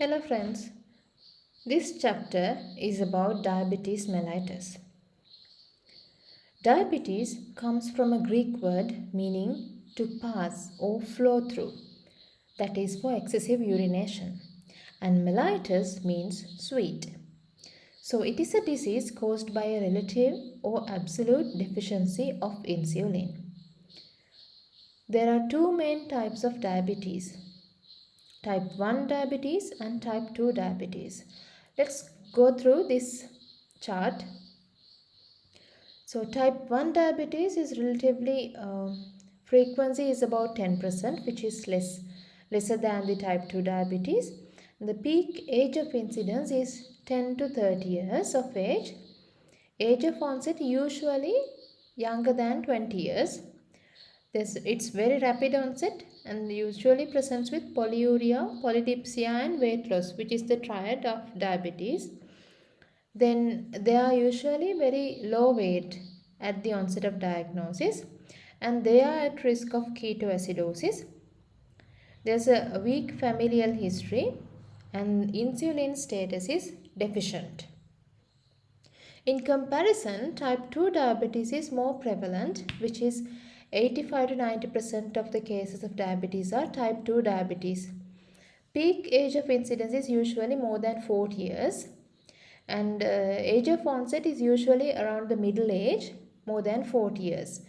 Hello friends, this chapter is about diabetes mellitus. Diabetes comes from a Greek word meaning to pass or flow through, that is for excessive urination, and mellitus means sweet. So it is a disease caused by a relative or absolute deficiency of insulin. There are two main types of diabetes, type 1 diabetes and type 2 diabetes. Let's go through this chart. So type 1 diabetes is relatively frequency is about 10%, which is lesser than the type 2 diabetes. The peak age of incidence is 10 to 30 years of age. Age of onset usually younger than 20 years. It's very rapid onset and usually presents with polyuria, polydipsia and weight loss, which is the triad of diabetes. Then they are usually very low weight at the onset of diagnosis and they are at risk of ketoacidosis. There's a weak familial history and insulin status is deficient. In comparison, type 2 diabetes is more prevalent, which is 85 to 90% of the cases of diabetes are type 2 diabetes. Peak age of incidence is usually more than 40 years and age of onset is usually around the middle age, more than 40 years.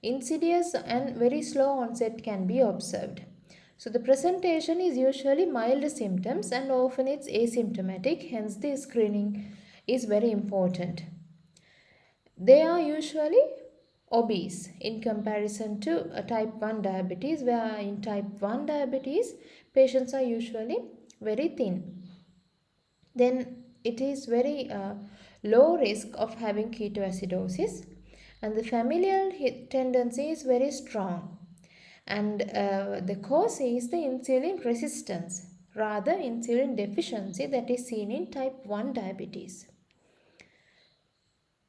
Insidious and very slow onset can be observed. So the presentation is usually mild symptoms and often it's asymptomatic, hence the screening is very important. They are usually obese in comparison to a type 1 diabetes, where in type 1 diabetes patients are usually very thin. Then it is very low risk of having ketoacidosis and the familial tendency is very strong and the cause is the insulin resistance, rather insulin deficiency, that is seen in type 1 diabetes.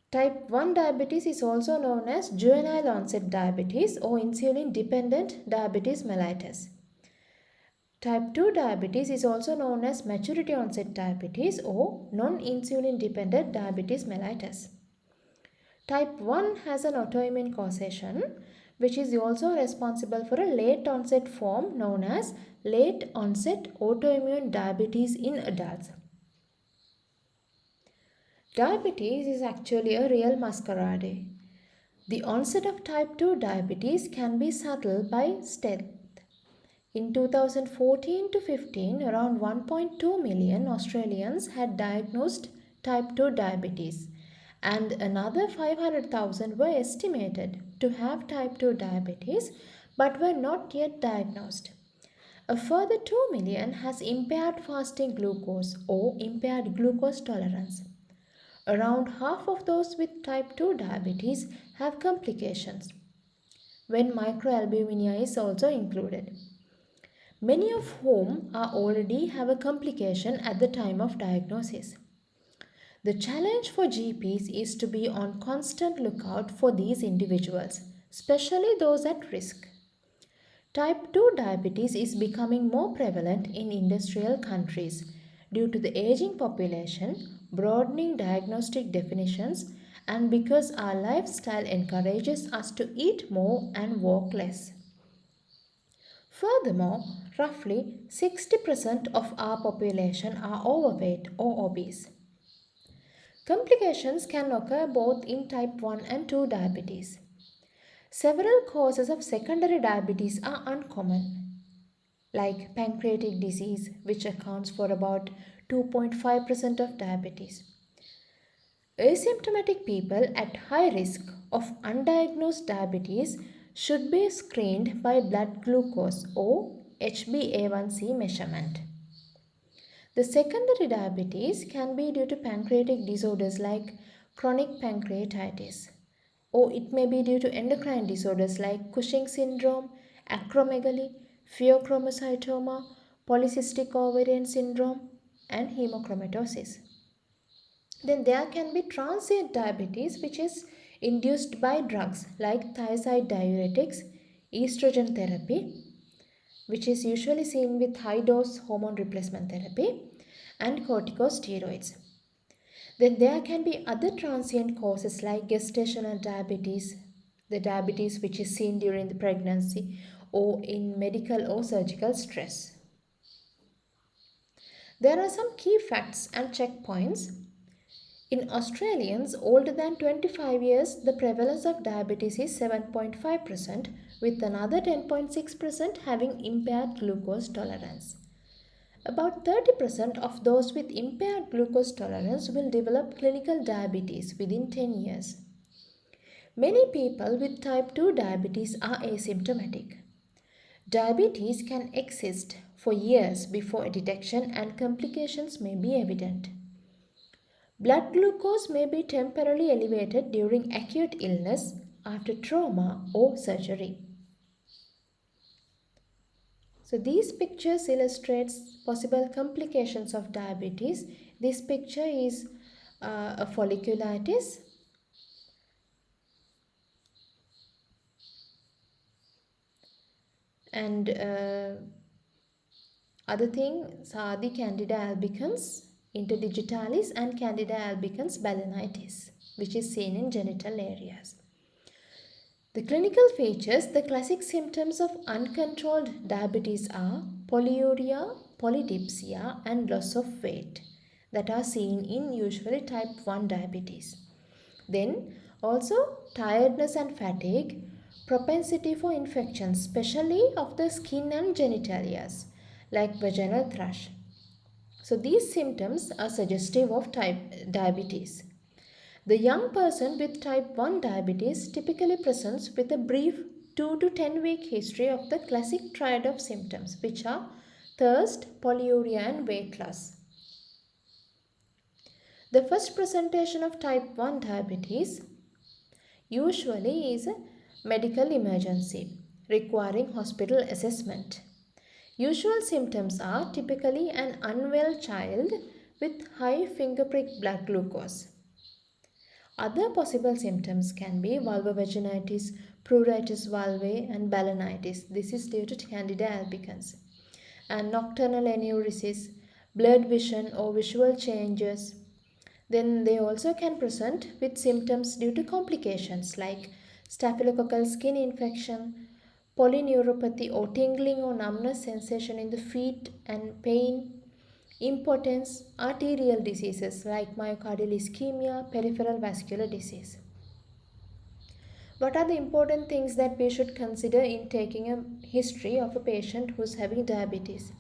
Type 1 diabetes is also known as juvenile onset diabetes or insulin dependent diabetes mellitus. Type 2 diabetes is also known as maturity onset diabetes or non-insulin dependent diabetes mellitus. Type 1 has an autoimmune causation which is also responsible for a late onset form known as late onset autoimmune diabetes in adults. Diabetes is actually a real masquerade. The onset of type 2 diabetes can be subtle by stealth. In 2014 to 15, around 1.2 million Australians had diagnosed type 2 diabetes and another 500,000 were estimated to have type 2 diabetes but were not yet diagnosed. A further 2 million has impaired fasting glucose or impaired glucose tolerance. Around half of those with type 2 diabetes have complications, when microalbuminemia is also included, many of whom are already have a complication at the time of diagnosis. The challenge for GPs is to be on constant lookout for these individuals, especially those at risk. Type 2 diabetes is becoming more prevalent in industrial countries due to the aging population, broadening diagnostic definitions, and because our lifestyle encourages us to eat more and walk less. Furthermore, roughly 60% of our population are overweight or obese. Complications can occur both in type 1 and 2 diabetes. Several causes of secondary diabetes are uncommon, like pancreatic disease, which accounts for about 2.5% of diabetes. Asymptomatic people at high risk of undiagnosed diabetes should be screened by blood glucose or HbA1c measurement. The secondary diabetes can be due to pancreatic disorders like chronic pancreatitis, or it may be due to endocrine disorders like Cushing syndrome, acromegaly, pheochromocytoma, polycystic ovarian syndrome, and hemochromatosis. Then there can be transient diabetes, which is induced by drugs like thiazide diuretics, estrogen therapy, which is usually seen with high-dose hormone replacement therapy and corticosteroids. Then there can be other transient causes like gestational diabetes, the diabetes which is seen during the pregnancy or in medical or surgical stress. There are some key facts and checkpoints. In Australians older than 25 years, the prevalence of diabetes is 7.5%, with another 10.6% having impaired glucose tolerance. About 30% of those with impaired glucose tolerance will develop clinical diabetes within 10 years. Many people with type 2 diabetes are asymptomatic. Diabetes can exist for years before detection and complications may be evident. Blood glucose may be temporarily elevated during acute illness, after trauma or surgery. So these pictures illustrates possible complications of diabetes. This picture is a folliculitis. And other things are the Candida albicans, interdigitalis, and Candida albicans balanitis, which is seen in genital areas. The clinical features, the classic symptoms of uncontrolled diabetes are polyuria, polydipsia, and loss of weight that are seen in usually type 1 diabetes. Then also tiredness and fatigue, propensity for infections, especially of the skin and genitalias like vaginal thrush. So these symptoms are suggestive of type diabetes. The young person with type 1 diabetes typically presents with a brief 2 to 10 week history of the classic triad of symptoms, which are thirst, polyuria, and weight loss. The first presentation of type 1 diabetes usually is a medical emergency requiring hospital assessment. Usual symptoms are typically an unwell child with high fingerprick blood glucose. Other possible symptoms can be vulvovaginitis, pruritus valvae, and balanitis. This is due to Candida albicans. And nocturnal enuresis, blurred vision or visual changes. Then they also can present with symptoms due to complications like staphylococcal skin infection, polyneuropathy or tingling or numbness sensation in the feet and pain, impotence, arterial diseases like myocardial ischemia, peripheral vascular disease. What are the important things that we should consider in taking a history of a patient who is having diabetes?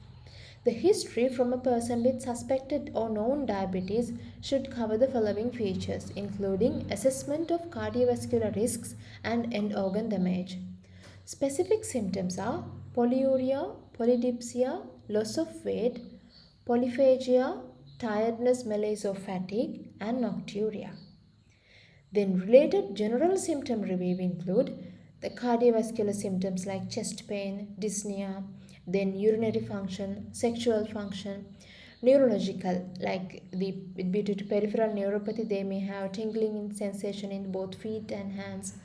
The history from a person with suspected or known diabetes should cover the following features, including assessment of cardiovascular risks and end organ damage. Specific symptoms are polyuria, polydipsia, loss of weight, polyphagia, tiredness, malaise or fatigue, and nocturia. Then related general symptom review include the cardiovascular symptoms like chest pain, dyspnea, then urinary function, sexual function, neurological like due to peripheral neuropathy they may have tingling sensation in both feet and hands,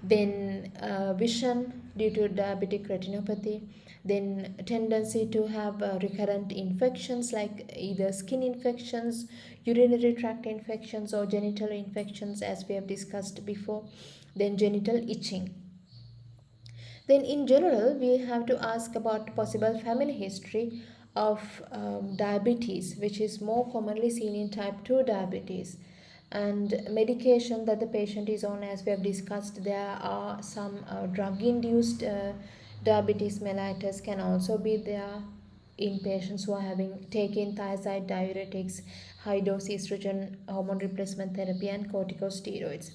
then vision due to diabetic retinopathy, then tendency to have recurrent infections like either skin infections, urinary tract infections or genital infections as we have discussed before, then genital itching. Then in general we have to ask about possible family history of diabetes, which is more commonly seen in type 2 diabetes, and medication that the patient is on. As we have discussed, there are some drug induced diabetes mellitus can also be there in patients who are having taken thiazide diuretics, high dose estrogen hormone replacement therapy, and corticosteroids.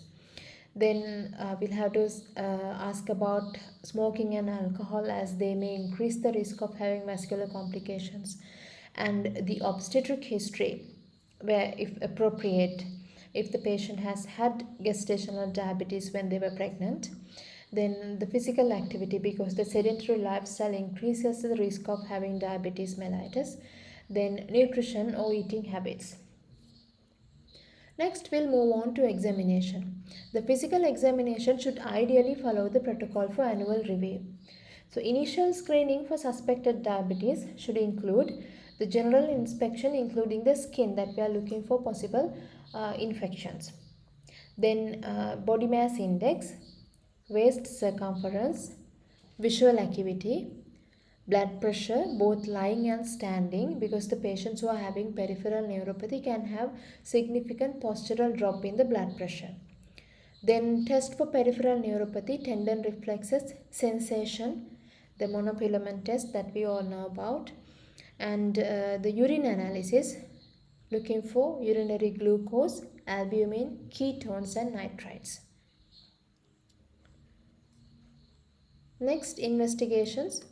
Then we'll have to ask about smoking and alcohol, as they may increase the risk of having vascular complications, and the obstetric history, where if appropriate, if the patient has had gestational diabetes when they were pregnant. Then the physical activity, because the sedentary lifestyle increases the risk of having diabetes mellitus. Then nutrition or eating habits. Next, we'll move on to examination. The physical examination should ideally follow the protocol for annual review. So initial screening for suspected diabetes should include the general inspection, including the skin, that we are looking for possible infections. Then body mass index, waist circumference, visual acuity, blood pressure, both lying and standing, because the patients who are having peripheral neuropathy can have significant postural drop in the blood pressure. Then test for peripheral neuropathy, tendon reflexes, sensation, the monofilament test that we all know about, and the urine analysis, looking for urinary glucose, albumin, ketones and nitrites. Next, investigations.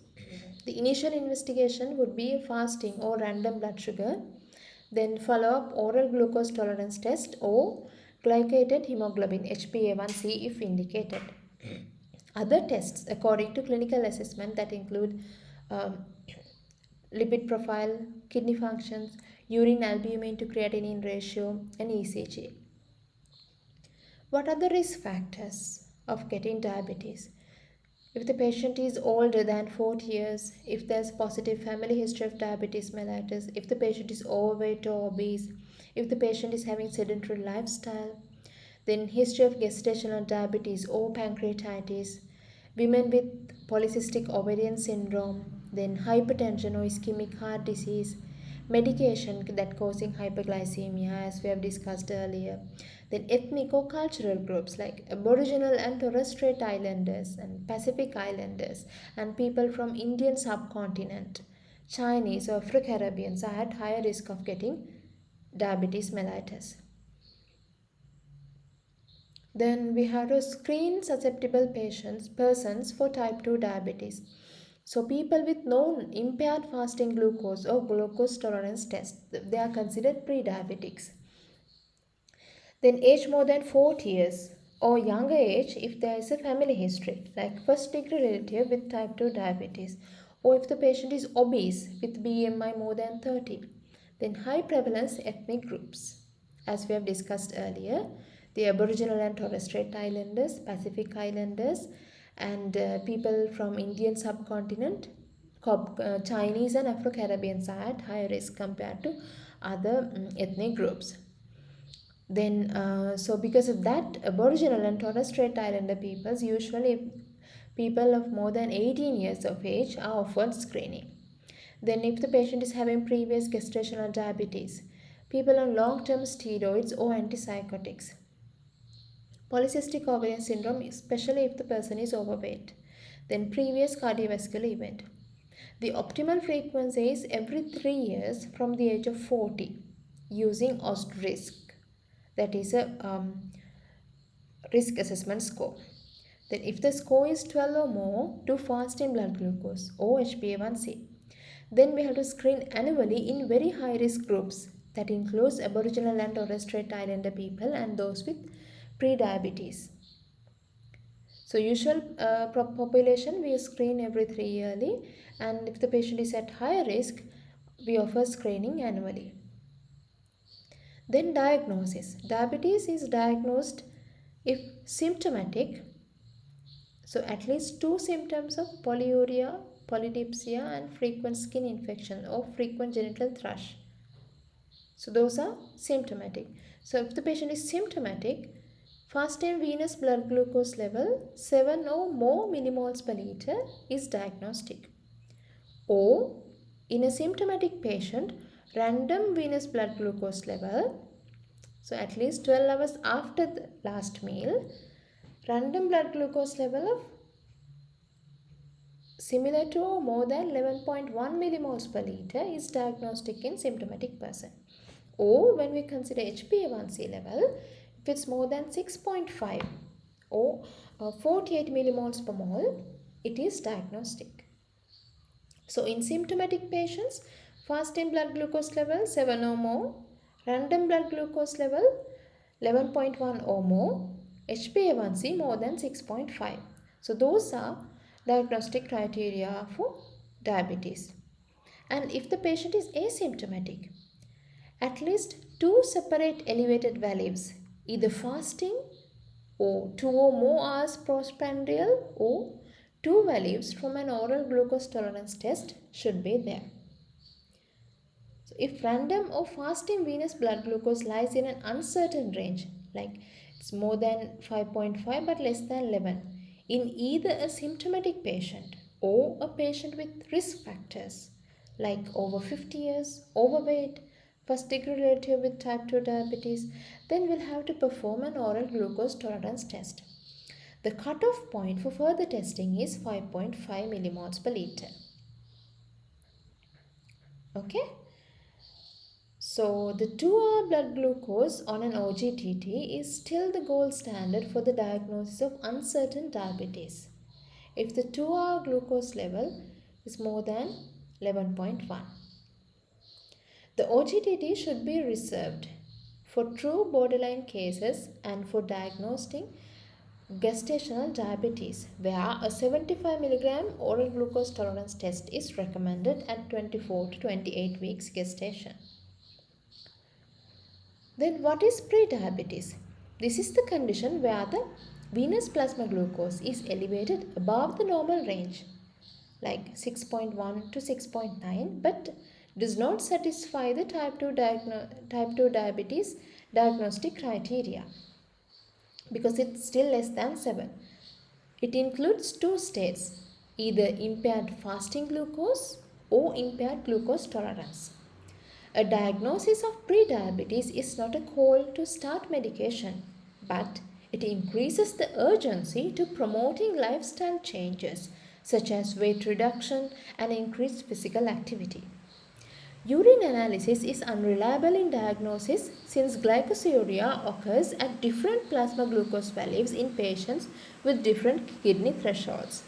The initial investigation would be fasting or random blood sugar, then follow up oral glucose tolerance test or glycated hemoglobin HbA1c if indicated. Other tests according to clinical assessment that include um, lipid profile, kidney functions, urine albumin to creatinine ratio and ECG. What are the risk factors of getting diabetes? If the patient is older than 40 years, if there's positive family history of diabetes mellitus, if the patient is overweight or obese, if the patient is having sedentary lifestyle, then history of gestational diabetes or pancreatitis, women with polycystic ovarian syndrome, then hypertension or ischemic heart disease, medication that causing hyperglycemia as we have discussed earlier, then ethnic or cultural groups like Aboriginal and Torres Strait Islanders and Pacific Islanders and people from Indian subcontinent, Chinese or Afro-Caribbeans are at higher risk of getting diabetes mellitus. Then we have to screen susceptible persons for type 2 diabetes. So people with known impaired fasting glucose or glucose tolerance test, they are considered pre-diabetics. Then age more than 40 years or younger age if there is a family history like first degree relative with type 2 diabetes, or if the patient is obese with BMI more than 30. Then high prevalence ethnic groups as we have discussed earlier, the Aboriginal and Torres Strait Islanders, Pacific Islanders and people from Indian subcontinent, Chinese and Afro-Caribbeans are at higher risk compared to other ethnic groups. Then, so because of that, Aboriginal and Torres Strait Islander peoples, usually people of more than 18 years of age, are offered screening. Then if the patient is having previous gestational diabetes, people on long-term steroids or antipsychotics, polycystic ovarian syndrome, especially if the person is overweight, then previous cardiovascular event. The optimal frequency is every 3 years from the age of 40 using OST-RISC. That is a risk assessment score. Then if the score is 12 or more, do fasting blood glucose or HbA1c. Then we have to screen annually in very high risk groups that includes Aboriginal and Torres Strait Islander people and those with pre-diabetes. So usual population we screen every 3 yearly, and if the patient is at higher risk, we offer screening annually. Then diagnosis. Diabetes is diagnosed if symptomatic. So at least 2 symptoms of polyuria, polydipsia and frequent skin infection or frequent genital thrush. So those are symptomatic. So if the patient is symptomatic, fasting venous blood glucose level 7 or more millimoles per liter is diagnostic. Or in a symptomatic patient, random venous blood glucose level, so at least 12 hours after the last meal, random blood glucose level of similar to or more than 11.1 millimoles per liter is diagnostic in symptomatic person. Or when we consider HbA1c level, if it's more than 6.5 or 48 millimoles per mole, it is diagnostic. So in symptomatic patients, fasting blood glucose level 7 or more, random blood glucose level 11.1 or more, HbA1c more than 6.5. So those are diagnostic criteria for diabetes. And if the patient is asymptomatic, at least 2 separate elevated values, either fasting or 2 or more hours postprandial or 2 values from an oral glucose tolerance test should be there. So if random or fasting venous blood glucose lies in an uncertain range, like it's more than 5.5 but less than 11, in either a symptomatic patient or a patient with risk factors like over 50 years, overweight, first degree relative with type 2 diabetes, then we'll have to perform an oral glucose tolerance test. The cutoff point for further testing is 5.5 millimoles per liter. Okay. So the 2-hour blood glucose on an OGTT is still the gold standard for the diagnosis of uncertain diabetes if the 2-hour glucose level is more than 11.1. The OGTT should be reserved for true borderline cases and for diagnosing gestational diabetes, where a 75 mg oral glucose tolerance test is recommended at 24 to 28 weeks gestation. Then what is pre-diabetes? This is the condition where the venous plasma glucose is elevated above the normal range, like 6.1 to 6.9, but does not satisfy the type 2 diabetes diagnostic criteria because it's still less than 7. It includes 2 states, either impaired fasting glucose or impaired glucose tolerance. A diagnosis of prediabetes is not a call to start medication, but it increases the urgency to promoting lifestyle changes such as weight reduction and increased physical activity. Urine analysis is unreliable in diagnosis since glycosylluria occurs at different plasma glucose values in patients with different kidney thresholds.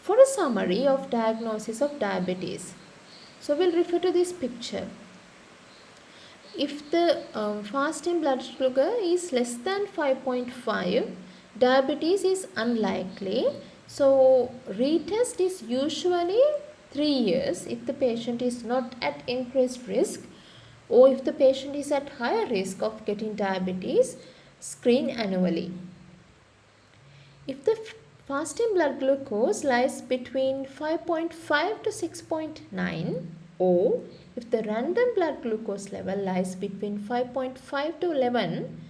For a summary of diagnosis of diabetes, so we'll refer to this picture. If the fasting blood sugar is less than 5.5, diabetes is unlikely. So retest is usually 3 years if the patient is not at increased risk, or if the patient is at higher risk of getting diabetes, screen annually. If the fasting blood glucose lies between 5.5 to 6.9, or if the random blood glucose level lies between 5.5 to 11,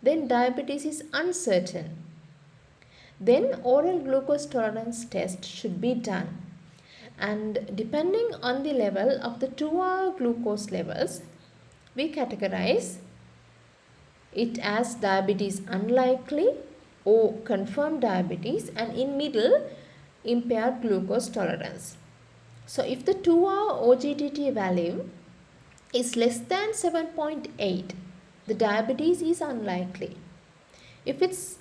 then diabetes is uncertain. Then oral glucose tolerance test should be done. And depending on the level of the 2-hour glucose levels, we categorize it as diabetes unlikely or confirmed diabetes, and in middle, impaired glucose tolerance. So if the 2-hour OGTT value is less than 7.8, the diabetes is unlikely. If it's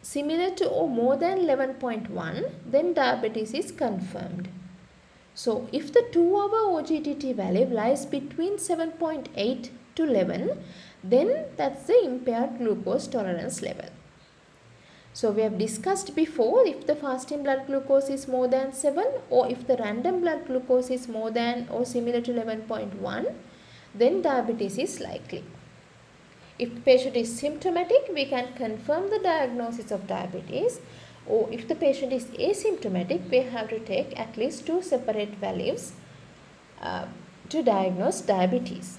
similar to or more than 11.1, then diabetes is confirmed. So if the 2-hour OGTT value lies between 7.8 to 11, then that's the impaired glucose tolerance level. So we have discussed before, if the fasting blood glucose is more than 7, or if the random blood glucose is more than or similar to 11.1, then diabetes is likely. If the patient is symptomatic, we can confirm the diagnosis of diabetes, or if the patient is asymptomatic, we have to take at least 2 separate values to diagnose diabetes.